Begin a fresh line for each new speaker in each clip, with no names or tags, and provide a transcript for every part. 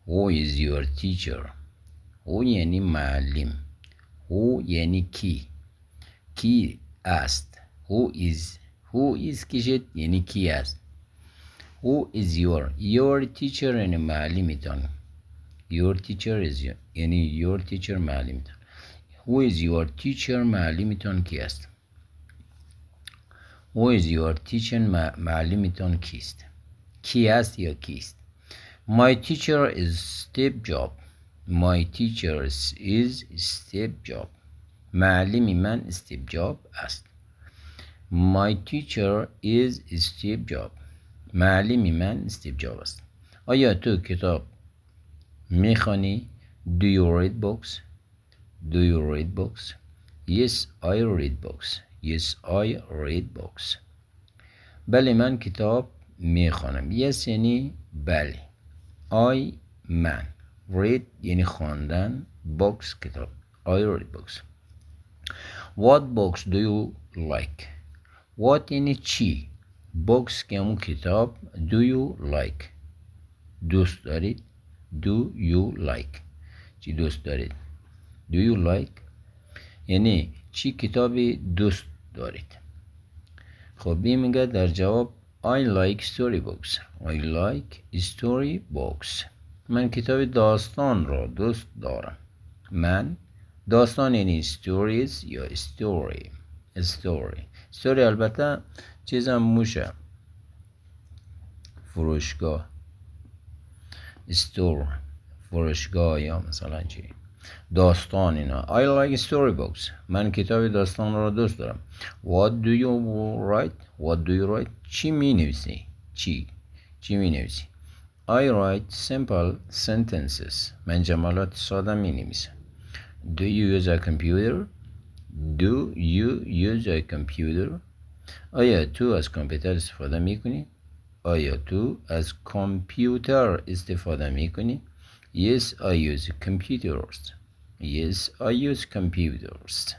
Who is your teacher? Who یعنی معلم. Who یعنی کی است. Who is کشید یعنی کی است. Who is your teacher یعنی معلمتان. Your teacher is یعنی your teacher معلمتان. Who is your teacher معلمتان کی است. Who is your teacher معلمتان کیست. کی است یا کیست. My teacher is Steve Jobs. My teacher is Steve Jobs. معلم من استیو جاب است. My teacher is Steve Jobs. معلم من استیو جاب است. آیا تو کتاب میخوانی؟ Do you read books? Do you read books? Yes, I read books. Yes, I read books. بله من کتاب میخوانم. Yes یعنی بله. I من. Read یعنی خواندن. Books کتاب. I read books. What books do you like? What یعنی چی. Books که همون کتاب. Do you like دوست دارید. Do you like چی دوست دارید. Do you like یعنی چی کتابی دوست دارید. خب این میگه در جواب I like story books. I like story books. من کتاب داستان را دوست دارم. من داستان یعنی stories یا story البته چیزم موشه. فروشگاه store فروشگاه یا مثلا چی داستان اینا. I like story books. من کتاب داستان را دوست دارم. What do you write چی می نویسی. چی می نویسی. I write simple sentences. من جملات ساده می نویسم. Do you use a computer? آیا تو از کامپیوتر استفاده می کنی؟ آیا تو از کامپیوتر استفاده می کنی؟ Yes, I use computers.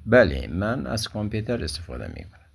بله من از کامپیوتر استفاده می کنم.